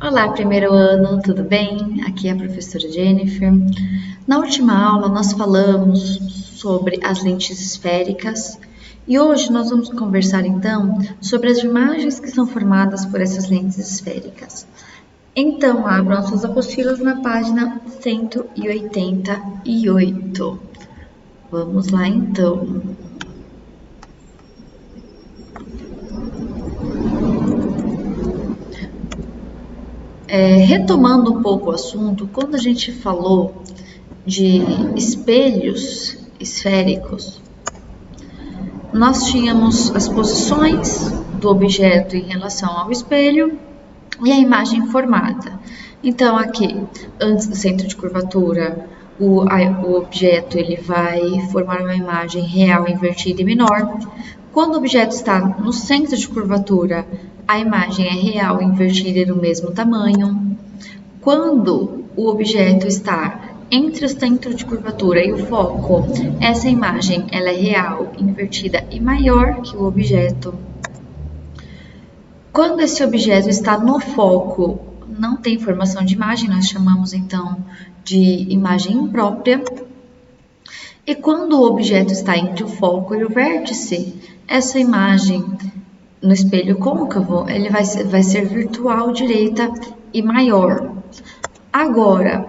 Olá, primeiro ano, tudo bem? Aqui é a professora Jennifer. Na última aula, nós falamos sobre as lentes esféricas e hoje nós vamos conversar então sobre as imagens que são formadas por essas lentes esféricas. Então, abram suas apostilas na página 188. Vamos lá então. Retomando um pouco o assunto, quando a gente falou de espelhos esféricos, nós tínhamos as posições do objeto em relação ao espelho e a imagem formada. Então, aqui, antes do centro de curvatura, o objeto ele vai formar uma imagem real invertida e menor. Quando o objeto está no centro de curvatura, a imagem é real invertida e do mesmo tamanho. Quando o objeto está entre o centro de curvatura e o foco, essa imagem ela é real, invertida e maior que o objeto. Quando esse objeto está no foco, não tem formação de imagem, nós chamamos então de imagem imprópria. E quando o objeto está entre o foco e o vértice, essa imagem no espelho côncavo, ele vai ser virtual, direita e maior. Agora,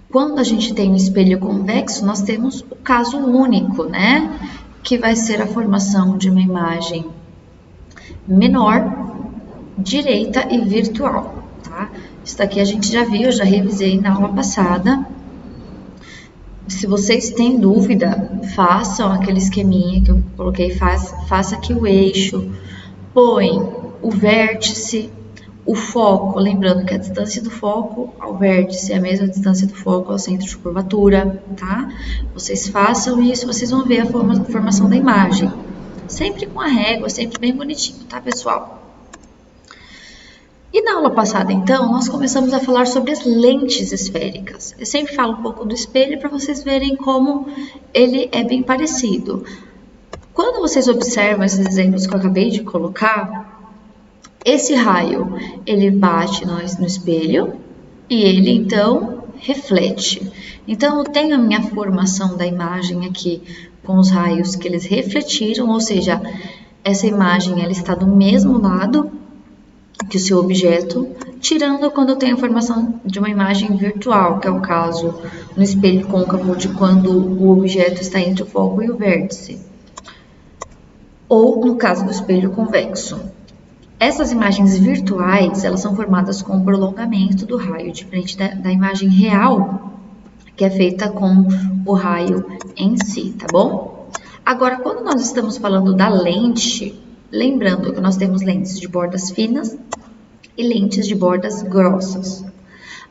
quando a gente tem um espelho convexo, nós temos o caso único, né? Que vai ser a formação de uma imagem menor, direita e virtual, tá? Isso daqui a gente já viu, eu já revisei na aula passada. Se vocês têm dúvida, façam aquele esqueminha que eu coloquei, faça aqui o eixo, põe o vértice, o foco, lembrando que a distância do foco ao vértice é a mesma distância do foco ao centro de curvatura, tá? Vocês façam isso, vocês vão ver a formação da imagem. Sempre com a régua, sempre bem bonitinho, tá, pessoal? E na aula passada, então, nós começamos a falar sobre as lentes esféricas. Eu sempre falo um pouco do espelho para vocês verem como ele é bem parecido. Quando vocês observam esses exemplos que eu acabei de colocar, esse raio, ele bate no espelho e ele, então, reflete. Então, eu tenho a minha formação da imagem aqui com os raios que eles refletiram, ou seja, essa imagem ela está do mesmo lado que o seu objeto, tirando quando eu tenho a formação de uma imagem virtual, que é o caso no espelho côncavo de quando o objeto está entre o foco e o vértice, ou no caso do espelho convexo. Essas imagens virtuais, elas são formadas com o prolongamento do raio, diferente da imagem real, que é feita com o raio em si, tá bom? Agora, quando nós estamos falando da lente, lembrando que nós temos lentes de bordas finas e lentes de bordas grossas.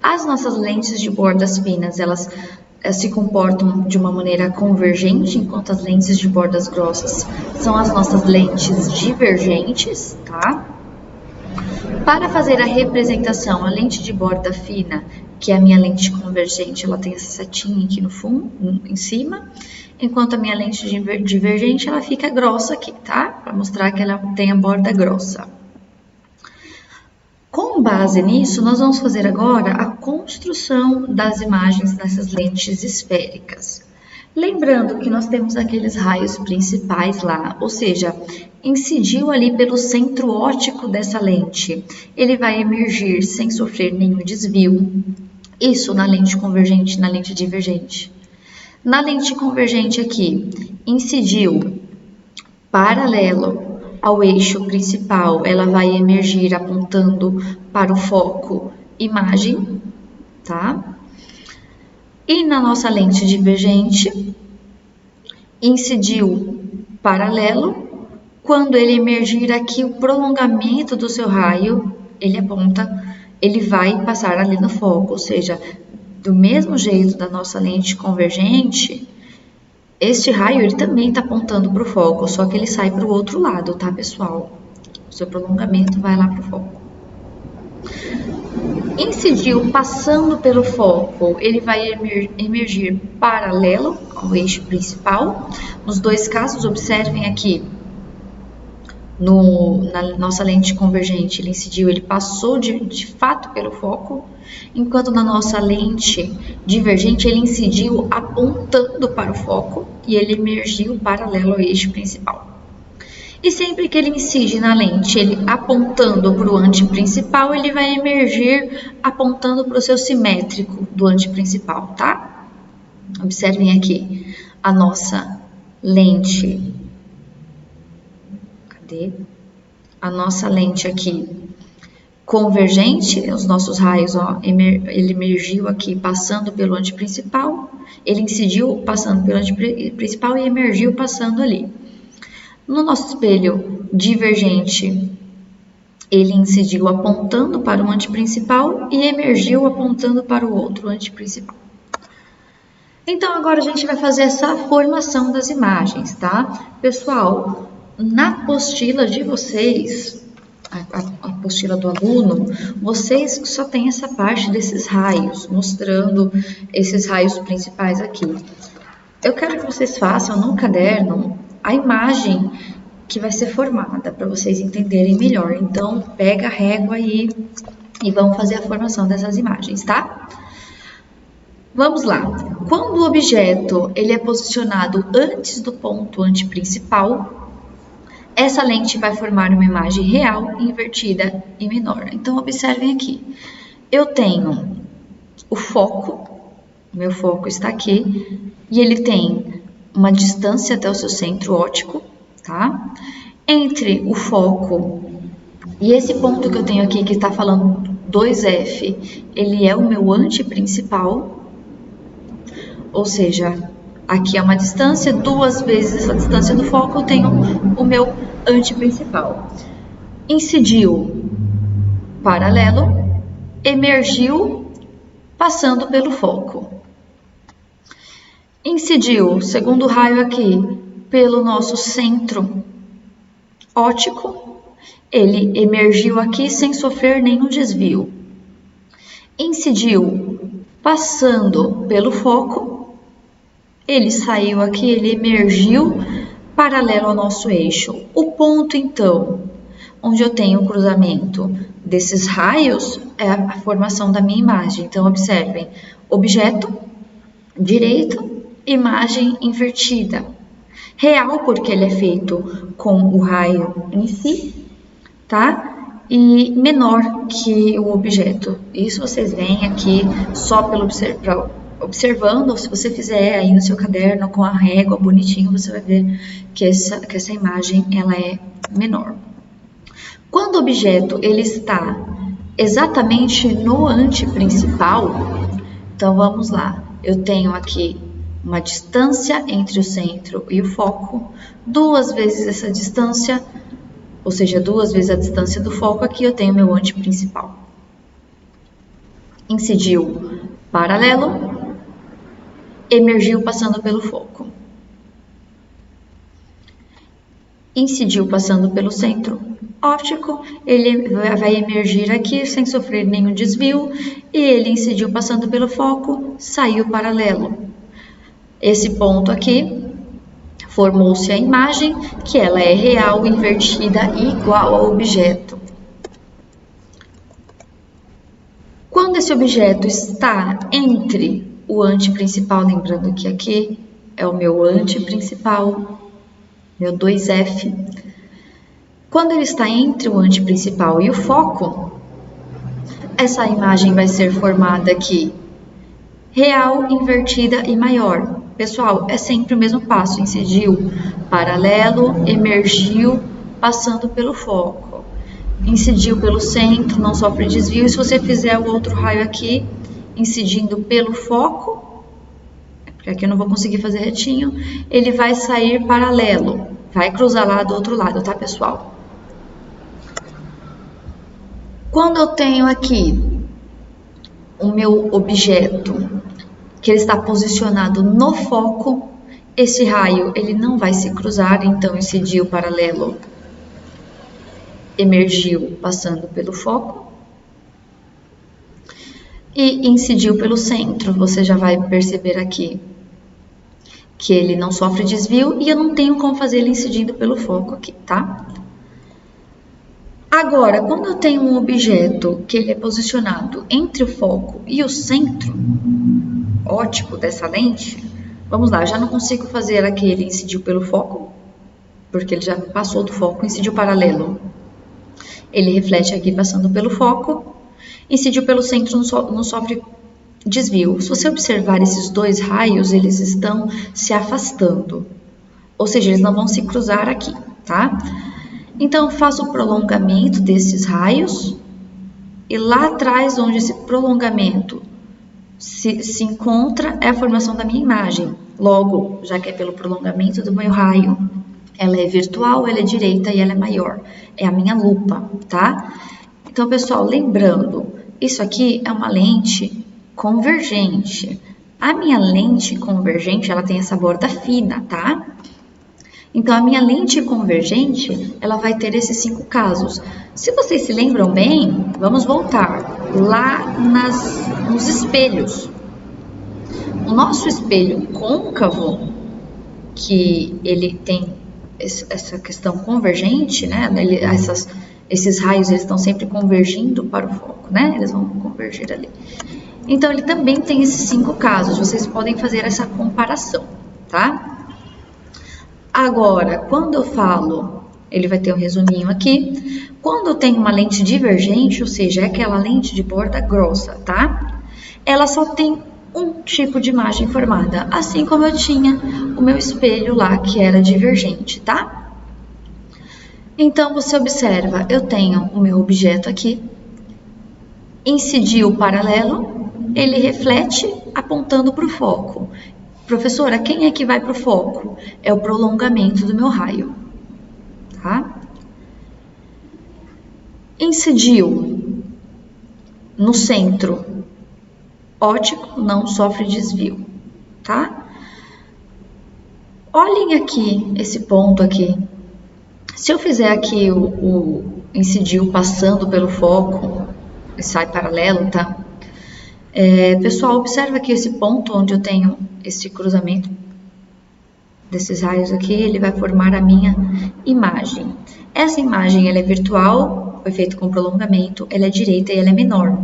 As nossas lentes de bordas finas, elas se comportam de uma maneira convergente, enquanto as lentes de bordas grossas são as nossas lentes divergentes, tá? Para fazer a representação, a lente de borda fina, que é a minha lente convergente, ela tem essa setinha aqui no fundo, em cima, enquanto a minha lente divergente, ela fica grossa aqui, tá? Para mostrar que ela tem a borda grossa. Com base nisso, nós vamos fazer agora a construção das imagens nessas lentes esféricas. Lembrando que nós temos aqueles raios principais lá, ou seja, incidiu ali pelo centro óptico dessa lente. Ele vai emergir sem sofrer nenhum desvio. Isso na lente convergente, na lente divergente. Na lente convergente aqui, incidiu paralelo ao eixo principal, ela vai emergir apontando para o foco imagem, tá? E na nossa lente divergente, incidiu paralelo, quando ele emergir aqui, o prolongamento do seu raio, ele aponta, ele vai passar ali no foco, ou seja, do mesmo jeito da nossa lente convergente, este raio ele também está apontando para o foco, só que ele sai para o outro lado, tá, pessoal? O seu prolongamento vai lá para o foco. Incidiu passando pelo foco, ele vai emergir paralelo ao eixo principal. Nos dois casos, observem aqui, na nossa lente convergente, ele incidiu, ele passou de fato pelo foco, enquanto na nossa lente divergente ele incidiu apontando para o foco e ele emergiu paralelo ao eixo principal. E sempre que ele incide na lente, ele apontando para o anteprincipal, ele vai emergir apontando para o seu simétrico do anteprincipal, tá? Observem aqui a nossa lente. Cadê? A nossa lente aqui convergente, os nossos raios, ó, ele emergiu aqui passando pelo anteprincipal, ele incidiu passando pelo anteprincipal e emergiu passando ali. No nosso espelho divergente, ele incidiu apontando para o anteprincipal e emergiu apontando para o outro anteprincipal. Então, agora a gente vai fazer essa formação das imagens, tá? Pessoal, na apostila de vocês, a apostila do aluno, vocês só tem essa parte desses raios, mostrando esses raios principais aqui. Eu quero que vocês façam no caderno a imagem que vai ser formada, para vocês entenderem melhor. Então, pega a régua aí e vamos fazer a formação dessas imagens, tá? Vamos lá. Quando o objeto ele é posicionado antes do ponto anteprincipal, essa lente vai formar uma imagem real, invertida e menor. Então, observem aqui. Eu tenho o foco, meu foco está aqui, e ele tem uma distância até o seu centro óptico, tá? Entre o foco e esse ponto que eu tenho aqui, que está falando 2F, ele é o meu anteprincipal, ou seja, aqui é uma distância, 2 vezes essa distância do foco, eu tenho o meu anteprincipal. Incidiu paralelo, emergiu passando pelo foco. Incidiu, segundo raio aqui, pelo nosso centro óptico, ele emergiu aqui sem sofrer nenhum desvio. Incidiu passando pelo foco, ele saiu aqui, ele emergiu paralelo ao nosso eixo. O ponto, então, onde eu tenho o cruzamento desses raios é a formação da minha imagem. Então, observem, objeto, direito, imagem invertida. Real, porque ele é feito com o raio em si, tá? E menor que o objeto. Isso vocês veem aqui só pelo observando, ou se você fizer aí no seu caderno com a régua bonitinho, você vai ver que essa imagem ela é menor. Quando o objeto ele está exatamente no anteprincipal, então vamos lá, eu tenho aqui uma distância entre o centro e o foco, 2 vezes essa distância, ou seja, 2 vezes a distância do foco, aqui eu tenho meu anteprincipal. Incidiu paralelo, emergiu passando pelo foco. Incidiu passando pelo centro óptico, ele vai emergir aqui sem sofrer nenhum desvio, e ele incidiu passando pelo foco, saiu paralelo. Esse ponto aqui, formou-se a imagem, que ela é real, invertida e igual ao objeto. Quando esse objeto está entre o anteprincipal, lembrando que aqui é o meu anteprincipal, meu 2F. Quando ele está entre o anteprincipal e o foco, essa imagem vai ser formada aqui, real, invertida e maior. Pessoal, é sempre o mesmo passo, incidiu paralelo, emergiu, passando pelo foco. Incidiu pelo centro, não sofre desvio, e se você fizer o outro raio aqui, incidindo pelo foco, porque aqui eu não vou conseguir fazer retinho, ele vai sair paralelo, vai cruzar lá do outro lado, tá, pessoal? Quando eu tenho aqui o meu objeto, que ele está posicionado no foco, esse raio ele não vai se cruzar, então incidiu paralelo, emergiu passando pelo foco e incidiu pelo centro. Você já vai perceber aqui que ele não sofre desvio e eu não tenho como fazer ele incidindo pelo foco aqui, tá? Agora, quando eu tenho um objeto que ele é posicionado entre o foco e o centro óptico dessa lente, vamos lá, já não consigo fazer aquele incidiu pelo foco, porque ele já passou do foco, incidiu paralelo. Ele reflete aqui passando pelo foco, incidiu pelo centro, não sofre desvio. Se você observar esses dois raios, eles estão se afastando, ou seja, eles não vão se cruzar aqui, tá? Então, eu faço o prolongamento desses raios, e lá atrás, onde esse prolongamento se encontra, é a formação da minha imagem. Logo, já que é pelo prolongamento do meu raio, ela é virtual, ela é direita e ela é maior. É a minha lupa, tá? Então, pessoal, lembrando, isso aqui é uma lente convergente. A minha lente convergente, ela tem essa borda fina, tá? Então, a minha lente convergente, ela vai ter esses 5 casos. Se vocês se lembram bem, vamos voltar lá nos espelhos. O nosso espelho côncavo, que ele tem essa questão convergente, né? Esses raios eles estão sempre convergindo para o foco, né? Eles vão convergir ali. Então, ele também tem esses 5 casos. Vocês podem fazer essa comparação, tá? Agora, quando eu falo, ele vai ter um resuminho aqui. Quando eu tenho uma lente divergente, ou seja, é aquela lente de borda grossa, tá? Ela só tem um tipo de imagem formada, assim como eu tinha o meu espelho lá, que era divergente, tá? Então, você observa, eu tenho o meu objeto aqui, incidiu paralelo, ele reflete apontando para o foco. Professora, quem é que vai para o foco? É o prolongamento do meu raio, tá? Incidiu no centro óptico, não sofre desvio, tá? Olhem aqui, esse ponto aqui. Se eu fizer aqui o incidiu passando pelo foco, e sai paralelo, tá? Pessoal, observa aqui esse ponto onde eu tenho esse cruzamento desses raios aqui, ele vai formar a minha imagem. Essa imagem, ela é virtual, foi feita com prolongamento, ela é direita e ela é menor.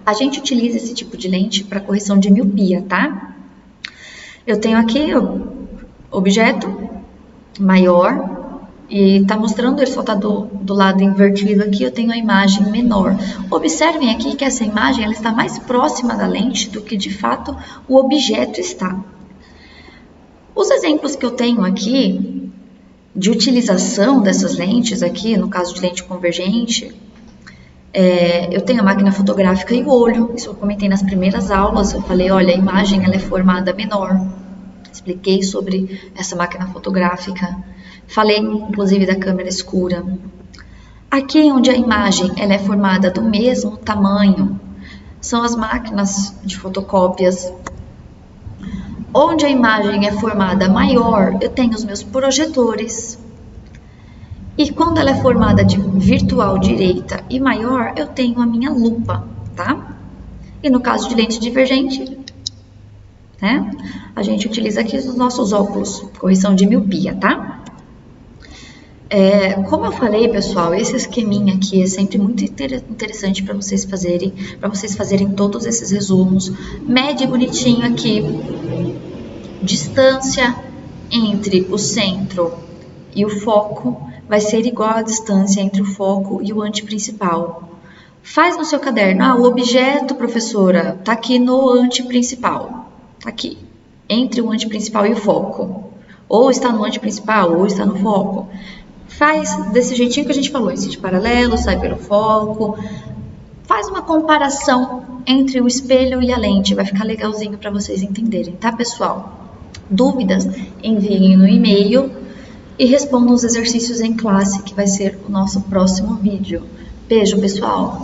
A gente utiliza esse tipo de lente para correção de miopia, tá? Eu tenho aqui o objeto maior, e está mostrando, ele só está do lado invertido aqui, eu tenho a imagem menor. Observem aqui que essa imagem ela está mais próxima da lente do que de fato o objeto está. Os exemplos que eu tenho aqui de utilização dessas lentes aqui, no caso de lente convergente, eu tenho a máquina fotográfica e o olho. Isso eu comentei nas primeiras aulas, eu falei, olha, a imagem ela é formada menor. Expliquei sobre essa máquina fotográfica. Falei, inclusive, da câmera escura. Aqui onde a imagem ela é formada do mesmo tamanho, são as máquinas de fotocópias. Onde a imagem é formada maior, eu tenho os meus projetores. E quando ela é formada de virtual direita e maior, eu tenho a minha lupa, tá? E no caso de lente divergente, né? A gente utiliza aqui os nossos óculos, correção de miopia, tá? Como eu falei, pessoal, esse esqueminha aqui é sempre muito interessante para vocês fazerem todos esses resumos. Mede bonitinho aqui, distância entre o centro e o foco vai ser igual à distância entre o foco e o anteprincipal. Faz no seu caderno, o objeto, professora, tá aqui no anteprincipal, tá aqui, entre o anteprincipal e o foco. Ou está no anteprincipal, ou está no foco. Faz desse jeitinho que a gente falou, incide paralelo, sai pelo foco. Faz uma comparação entre o espelho e a lente, vai ficar legalzinho para vocês entenderem, tá, pessoal? Dúvidas, enviem no e-mail e respondam os exercícios em classe, que vai ser o nosso próximo vídeo. Beijo, pessoal!